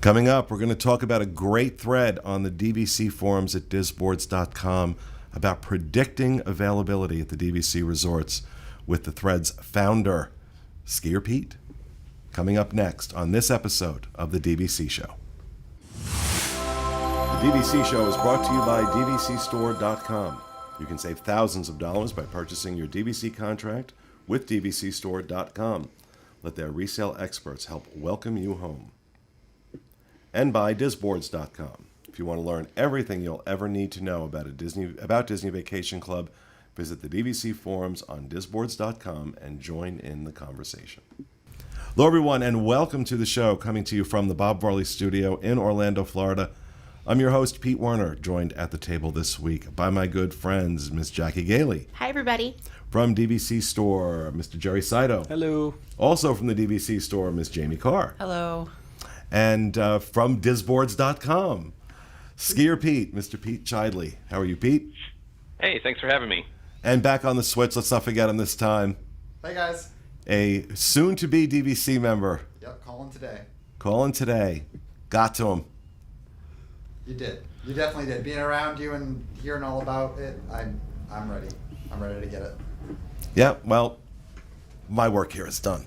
Coming up, we're going to talk about a great thread on the DVC forums at disboards.com about predicting availability at the DVC resorts with the thread's founder, Skier Pete. Coming up next on this episode of the DVC Show. The DVC Show is brought to you by DVCstore.com. You can save thousands of dollars by purchasing your DVC contract with DVCstore.com. Let their resale experts help welcome you home. And by disboards.com. If you want to learn everything you'll ever need to know about Disney Vacation Club, visit the DVC forums on disboards.com and join in the conversation. Hello, everyone, and welcome to the show, coming to you from the Bob Varley Studio in Orlando, Florida. I'm your host, Pete Werner, joined at the table this week by my good friends, Miss Jackie Gailey. Hi, everybody. From DVC Store, Mr. Jerry Saito. Hello. Also from the DVC Store, Miss Jamie Carr. Hello. And from disboards.com, Skier Pete, Mr. Pete Chidley. How are you, Pete? Hey, thanks for having me. And back on the switch, let's not forget him this time, Hey, guys. a soon-to-be DVC member. Yep, calling today. Calling today. Got to him. You did. You definitely did. Being around you and hearing all about it, I'm ready. I'm ready to get it. Yeah, well, my work here is done.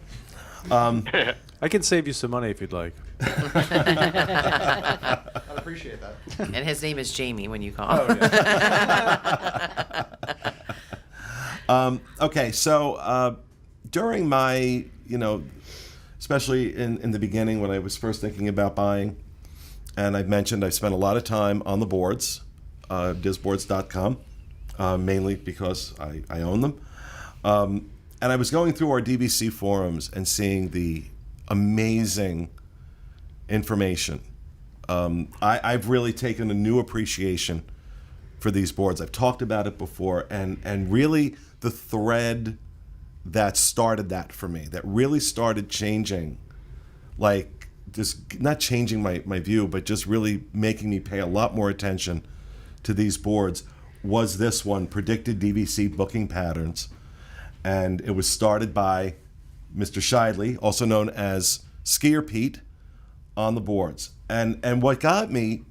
I can save you some money if you'd like. I'd appreciate that. And his name is Jamie when you call. Oh, yeah. Okay, so during my, especially in the beginning when I was first thinking about buying, and I've mentioned I've spent a lot of time on the boards, disboards.com, mainly because I own them. And I was going through our DVC forums and seeing the amazing information. I've really taken a new appreciation for these boards. I've talked about it before, and really the thread that started that for me, that really started changing, like just not changing my view, but just really making me pay a lot more attention to these boards, was this one, Predicted DVC Booking Patterns. And it was started by Mr. Shidley, also known as Skier Pete, on the boards. And what got me,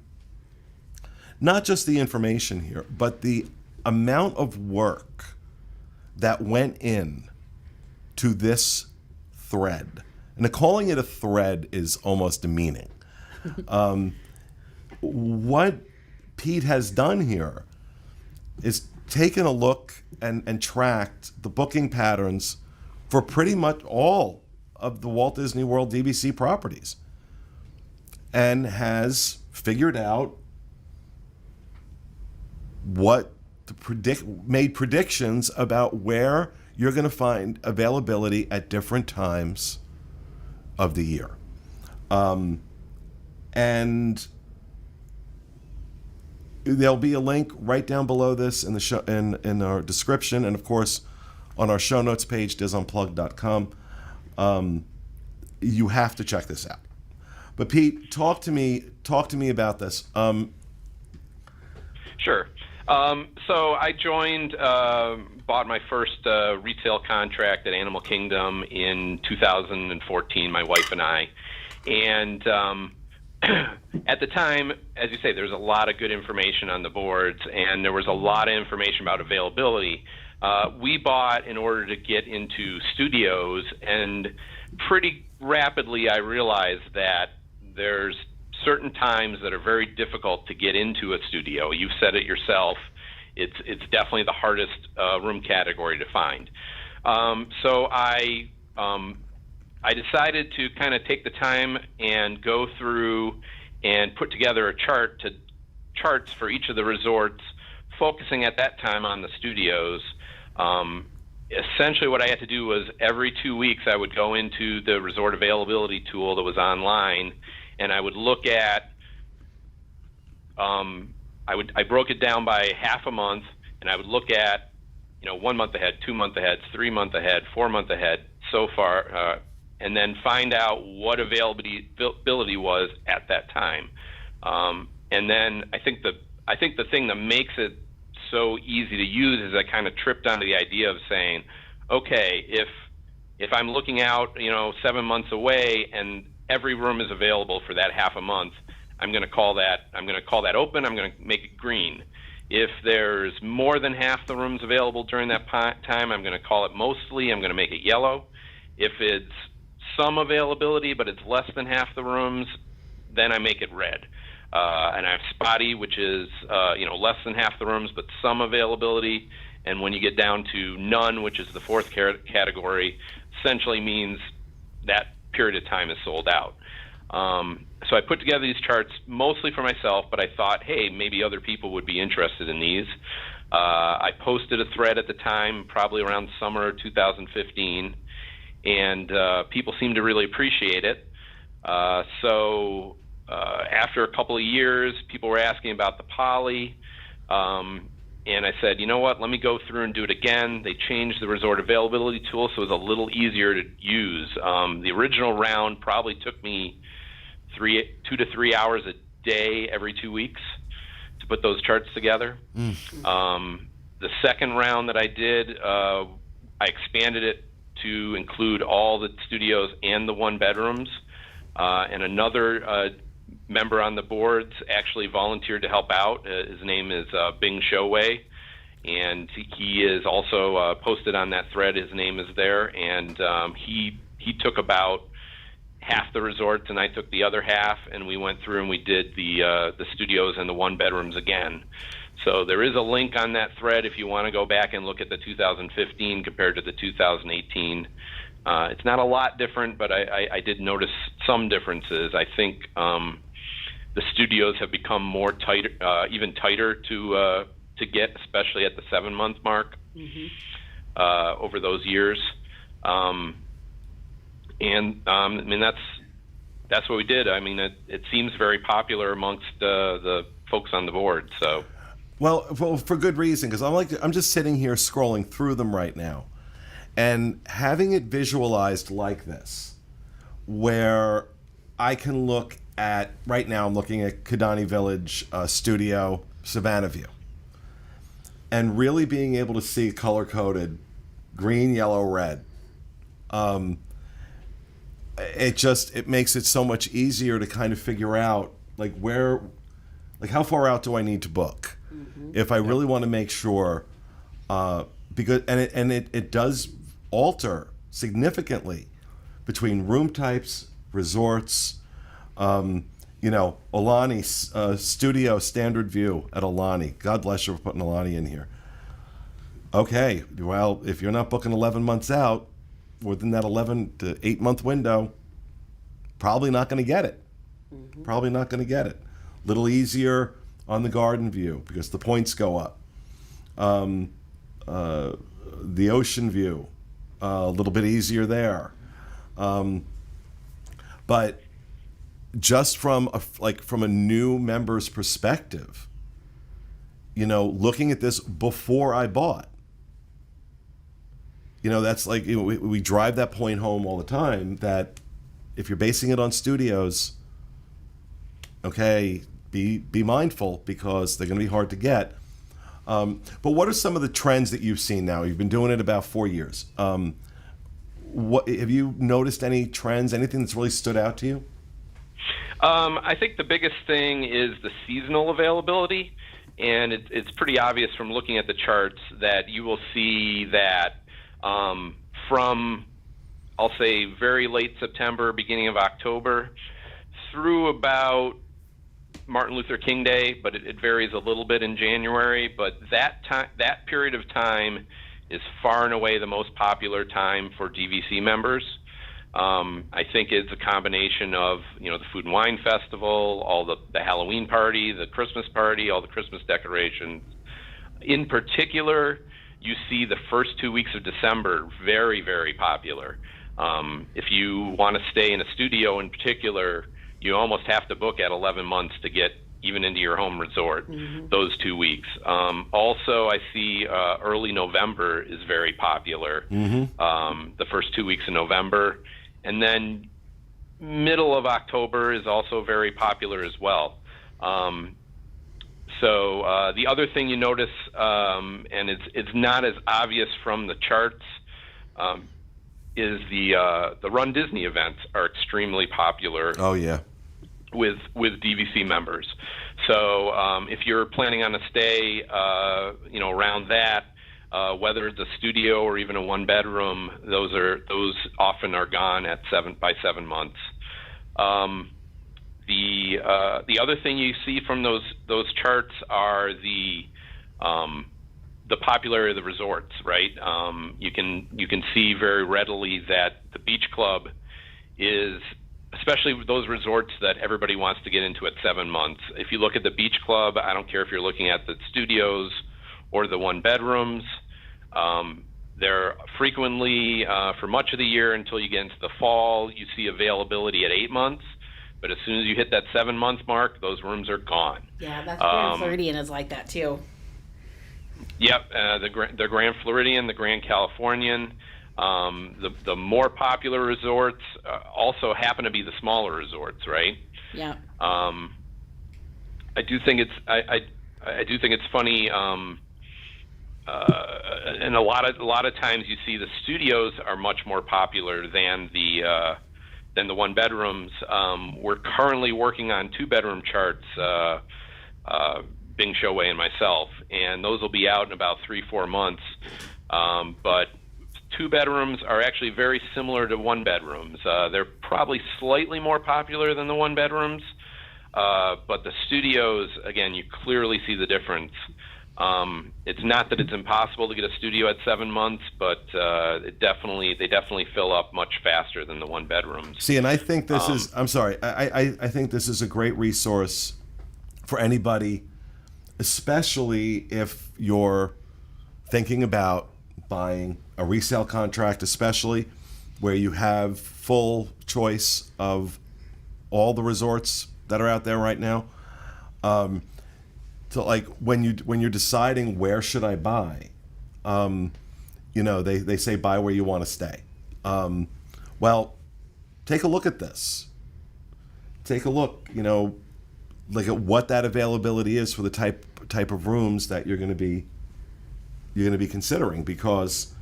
not just the information here, but the amount of work that went in to this thread. And calling it a thread is almost demeaning. What Pete has done here is taken a look and tracked the booking patterns for pretty much all of the Walt Disney World DVC properties, and has figured out what made predictions about where you're going to find availability at different times of the year. And there'll be a link right down below this in the show, in our description, and of course on our show notes page, disunplugged.com. You have to check this out. But Pete, talk to me about this. Sure. So I bought my first retail contract at Animal Kingdom in 2014, my wife and I. And at the time, as you say, there's a lot of good information on the boards, and there was a lot of information about availability. We bought in order to get into studios, and pretty rapidly I realized that there's certain times that are very difficult to get into a studio. You've said it yourself. It's definitely the hardest room category to find. So I decided to kind of take the time and go through and put together a charts for each of the resorts, focusing at that time on the studios. Essentially what I had to do was every 2 weeks I would go into the resort availability tool that was online, and I would look at, I broke it down by half a month, and I would look at, 1 month ahead, 2 month ahead, 3 month ahead, 4 month ahead, so far, and then find out what availability was at that time. And then I think the thing that makes it so easy to use is I kind of tripped onto the idea of saying, okay, if I'm looking out, 7 months away and every room is available for that half a month, I'm going to call that open. I'm going to make it green. If there's more than half the rooms available during that time, I'm going to call it mostly. I'm going to make it yellow. If it's some availability, but it's less than half the rooms, then I make it red. And I have spotty, which is less than half the rooms, but some availability. And when you get down to none, which is the fourth category, essentially means that period of time is sold out. So I put together these charts mostly for myself, but I thought, hey, maybe other people would be interested in these. I posted a thread at the time, probably around summer 2015, and people seemed to really appreciate it. So after a couple of years, people were asking about the poly, and I said, you know what, let me go through and do it again. They changed the resort availability tool, so it was a little easier to use. The original round probably took me 2 to 3 hours a day every 2 weeks to put those charts together. The second round that I did, I expanded it to include all the studios and the one bedrooms. And another member on the boards actually volunteered to help out. His name is Bing Showway, and he is also posted on that thread. His name is there, and he took about half the resorts, and I took the other half, and we went through and we did the studios and the one bedrooms again. So there is a link on that thread if you want to go back and look at the 2015 compared to the 2018. It's not a lot different, but I did notice some differences. I think the studios have become more even tighter to get, especially at the 7-month mark over those years. And I mean that's what we did. I mean it seems very popular amongst the folks on the board. So well for good reason, because I'm just sitting here scrolling through them right now, and having it visualized like this, where I can look at right now. I'm looking at Kidani Village Studio Savannah View, and really being able to see color coded green, yellow, red. It makes it so much easier to kind of figure out how far out do I need to book if I really want to make sure, because it does alter significantly between room types, resorts. Alani Studio Standard View at Alani. God bless you for putting Alani in here. Okay, well, if you're not booking 11 months out, within that 11 to 8 month window, probably not going to get it. Probably not going to get it. Little easier on the Garden View because the points go up. The Ocean View, a little bit easier there. But just from a new member's perspective, looking at this before I bought, that's like, we drive that point home all the time, that if you're basing it on studios, okay, be mindful because they're going to be hard to get. But what are some of the trends that you've seen now? You've been doing it about 4 years. What have you noticed? Any trends? Anything that's really stood out to you? I think the biggest thing is the seasonal availability, and it's pretty obvious from looking at the charts that you will see that from, I'll say, very late September, beginning of October, through about Martin Luther King Day, but it varies a little bit in January. But that period of time is far and away the most popular time for DVC members. I think it's a combination of the Food and Wine Festival, all the Halloween party, the Christmas party, all the Christmas decorations. In particular, you see the first 2 weeks of December very, very popular. If you want to stay in a studio in particular, you almost have to book at 11 months to get even into your home resort, those 2 weeks. Also, I see early November is very popular, the first 2 weeks in November. And then middle of October is also very popular as well. So the other thing you notice, and it's not as obvious from the charts, the Run Disney events are extremely popular Oh yeah. with DVC members. So if you're planning on a stay, around that, whether it's a studio or even a one bedroom, those often are gone by 7 months. The other thing you see from those charts are the popularity of the resorts, right? You can see very readily that the beach club is, especially with those resorts that everybody wants to get into at 7 months. If you look at the beach club, I don't care if you're looking at the studios or the one bedrooms, they're frequently, for much of the year until you get into the fall, you see availability at 8 months. But as soon as you hit that 7 month mark, those rooms are gone. Yeah, that's Grand Floridian is like that too. Yep, the Grand Floridian, the Grand Californian, the more popular resorts also happen to be the smaller resorts, right? Yeah. I do think it's funny, and a lot of times you see the studios are much more popular than the one bedrooms. We're currently working on 2-bedroom charts. Bing Showway and myself, and those will be out in about 3-4 months. But 2 bedrooms are actually very similar to 1 bedrooms. They're probably slightly more popular than the 1 bedrooms, but the studios, again, you clearly see the difference. It's not that it's impossible to get a studio at 7 months, but they definitely fill up much faster than the 1 bedrooms. See, and I think this is. I'm sorry. I think this is a great resource for anybody, especially if you're thinking about buying a resale contract, especially where you have full choice of all the resorts that are out there right now. So like when you're deciding where should I buy, they say buy where you want to stay. Well, take a look at this. Take a look, look at what that availability is for the type of rooms that you're going to be considering, because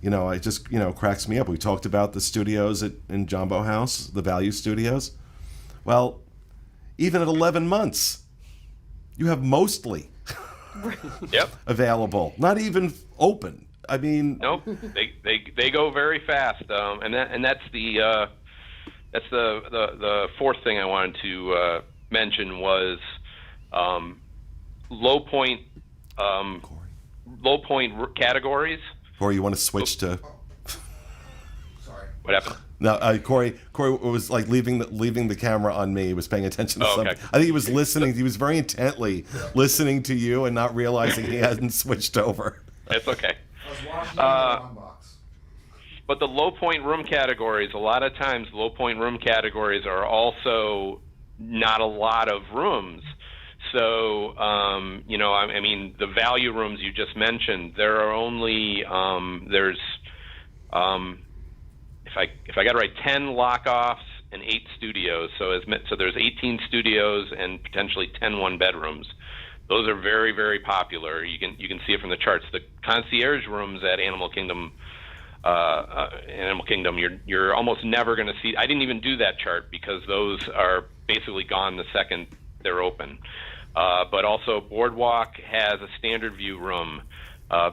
it just cracks me up. We talked about the studios in Jumbo House, the value studios. Well, even at 11 months, you have mostly Yep. available, not even open. I mean, Nope, they go very fast, and that's the fourth thing I wanted to mention was low point categories. Or you want to switch to? Sorry. What happened? No, Corey was like leaving the camera on me. He was paying attention to Oh, something. okay. I think he was listening. He was very intently listening to you and not realizing he hadn't switched over. It's okay. I was watching the one box. But the low point room categories, a lot of times low point room categories are also not a lot of rooms. So, I mean, the value rooms you just mentioned, there are only, if I got it right, 10 lock-offs and 8 studios. So there's 18 studios and potentially 10 one-bedrooms. Those are very, very popular. You can see it from the charts. The concierge rooms at Animal Kingdom, you're almost never going to see. I didn't even do that chart because those are basically gone the second they're open. But also Boardwalk has a standard view room.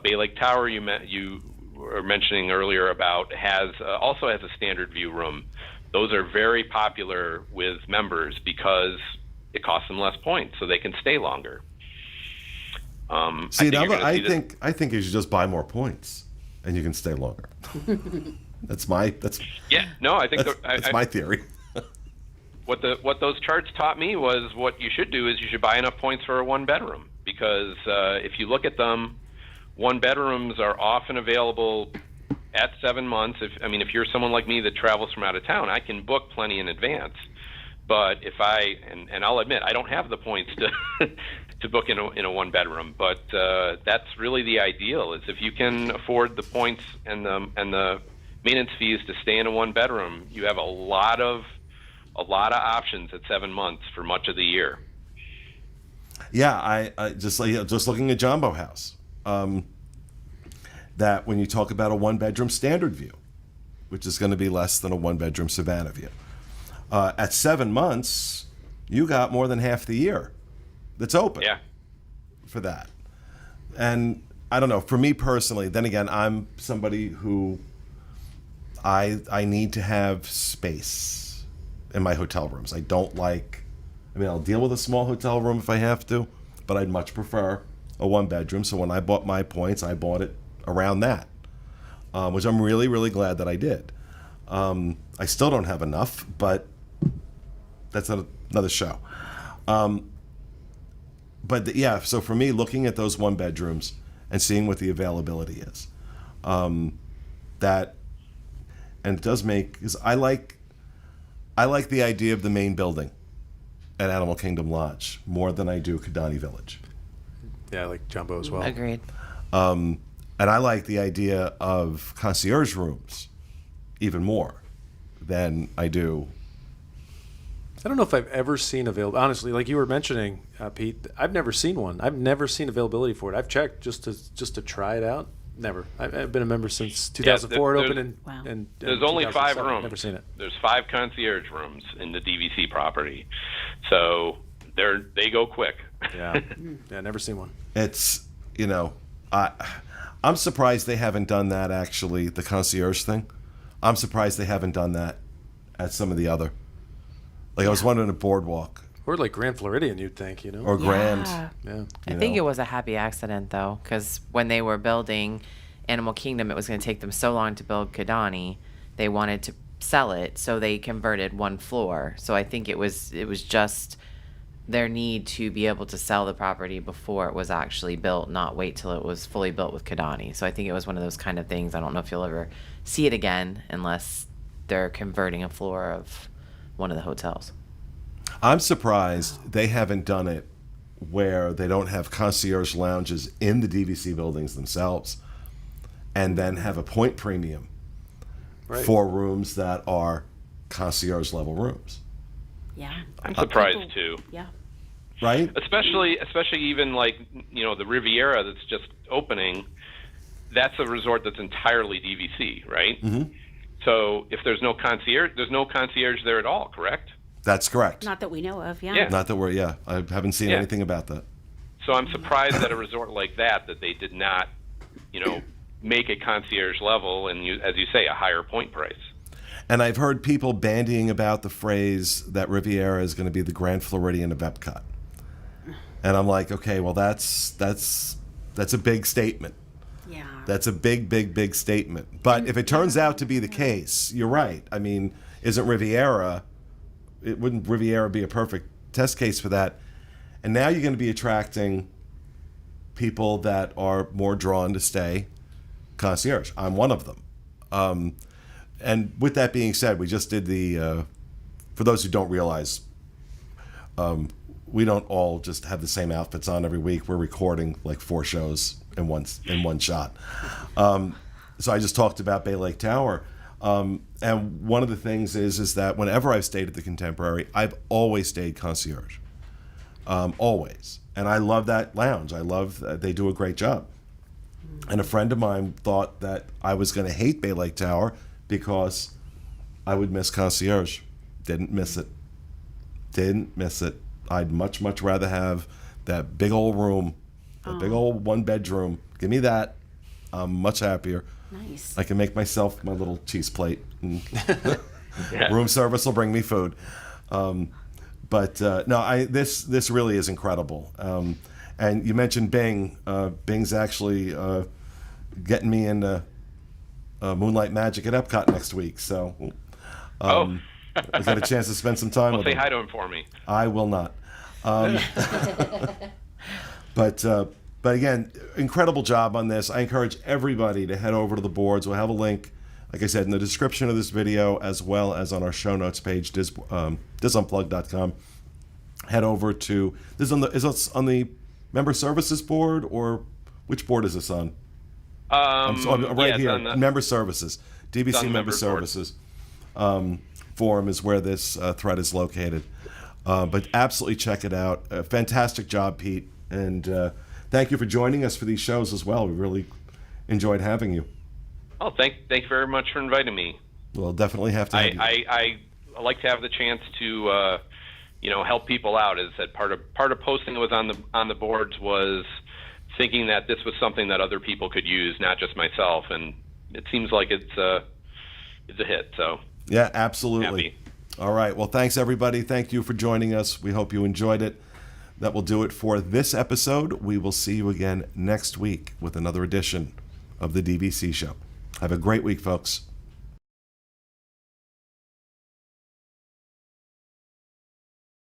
Bay Lake Tower you were mentioning earlier about also has a standard view room. Those are very popular with members because it costs them less points, so they can stay longer. I think you should just buy more points, and you can stay longer. That's my theory. What those charts taught me was what you should do is you should buy enough points for a one bedroom, because if you look at them, one bedrooms are often available at 7 months. If you're someone like me that travels from out of town, I can book plenty in advance. But if and I'll admit I don't have the points to to book in a one bedroom, but that's really the ideal, is if you can afford the points and the maintenance fees to stay in a one bedroom, you have a lot of options at 7 months for much of the year. Yeah, I just looking at Jumbo House, that when you talk about a one bedroom standard view, which is going to be less than a one-bedroom Savannah View. At 7 months, you got more than half the year that's open for that. And I don't know, for me personally, then again, I'm somebody who I need to have space in my hotel rooms. I don't like, I'll deal with a small hotel room if I have to, but I'd much prefer a one-bedroom. So when I bought my points, I bought it around that, which I'm really, really glad that I did. I still don't have enough, but that's another show. So for me, looking at those one-bedrooms and seeing what the availability is, and it does make, because I like the idea of the main building at Animal Kingdom Lodge more than I do Kidani Village. Yeah, I like Jumbo as well. Agreed. And I like the idea of concierge rooms even more than I do. I don't know if I've ever seen available. Honestly, like you were mentioning, Pete, I've never seen one. I've never seen availability for it. I've checked just to try it out. Never. I've been a member since 2004. It opened in there's only 5 rooms. Never seen it. There's 5 concierge rooms in the DVC property, so they go quick. Yeah, never seen one. It's I'm surprised they haven't done that actually. The concierge thing, I'm surprised they haven't done that at some of the other. Like I was wondering at Boardwalk Or like Grand Floridian, you'd think, or Grand. Yeah. I think it was a happy accident, though, because when they were building Animal Kingdom, it was going to take them so long to build Kidani. They wanted to sell it, so they converted one floor. So I think it was just their need to be able to sell the property before it was actually built, not wait till it was fully built with Kidani. So I think it was one of those kind of things. I don't know if you'll ever see it again unless they're converting a floor of one of the hotels. I'm surprised they haven't done it where they don't have concierge lounges in the DVC buildings themselves and then have a point premium for rooms that are concierge level rooms. Yeah. I'm surprised too. Yeah. Right? Especially even like, the Riviera that's just opening, that's a resort that's entirely DVC, right? Mm-hmm. So if there's no concierge there at all, correct? That's correct. Not that we know of, Yeah. Not that I haven't seen anything about that. So I'm surprised at a resort like that they did not, make a concierge level and, as you say, a higher point price. And I've heard people bandying about the phrase that Riviera is going to be the Grand Floridian of Epcot. And I'm like, okay, well, that's a big statement. Yeah. That's a big statement. But if it turns out to be the case, you're right. I mean, wouldn't Riviera be a perfect test case for that? And now you're going to be attracting people that are more drawn to stay concierge. I'm one of them. And with that being said, we just did for those who don't realize, we don't all just have the same outfits on every week. We're recording like 4 shows in one shot. So I just talked about Bay Lake Tower. And one of the things is that whenever I've stayed at the Contemporary, I've always stayed concierge. Always. And I love that lounge. I love that they do a great job. And a friend of mine thought that I was going to hate Bay Lake Tower because I would miss concierge. Didn't miss it. I'd much rather have that big old room, that big old 1-bedroom. Give me that. I'm much happier. Nice. I can make myself my little cheese plate. And room service will bring me food. This really is incredible. And you mentioned Bing. Bing's actually getting me into Moonlight Magic at Epcot next week. So I got a chance to spend some time with him. Say hi to him for me. I will not. But again, incredible job on this. I encourage everybody to head over to the boards. We'll have a link, like I said, in the description of this video, as well as on our show notes page, disunplug.com. Head over to is this on the member services board, or which board is this on? Here, member services, DVC member services forum is where this thread is located. But absolutely check it out. Fantastic job, Pete, and thank you for joining us for these shows as well. We really enjoyed having you. Oh, thank you very much for inviting me. We'll definitely have to have you. I like to have the chance to help people out. Is that part of posting that was on the boards was thinking that this was something that other people could use, not just myself, and it seems like it's a hit. So Yeah, absolutely. happy. All right. Well, thanks, everybody. Thank you for joining us. We hope you enjoyed it. That will do it for this episode. We will see you again next week with another edition of the DVC Show. Have a great week, folks.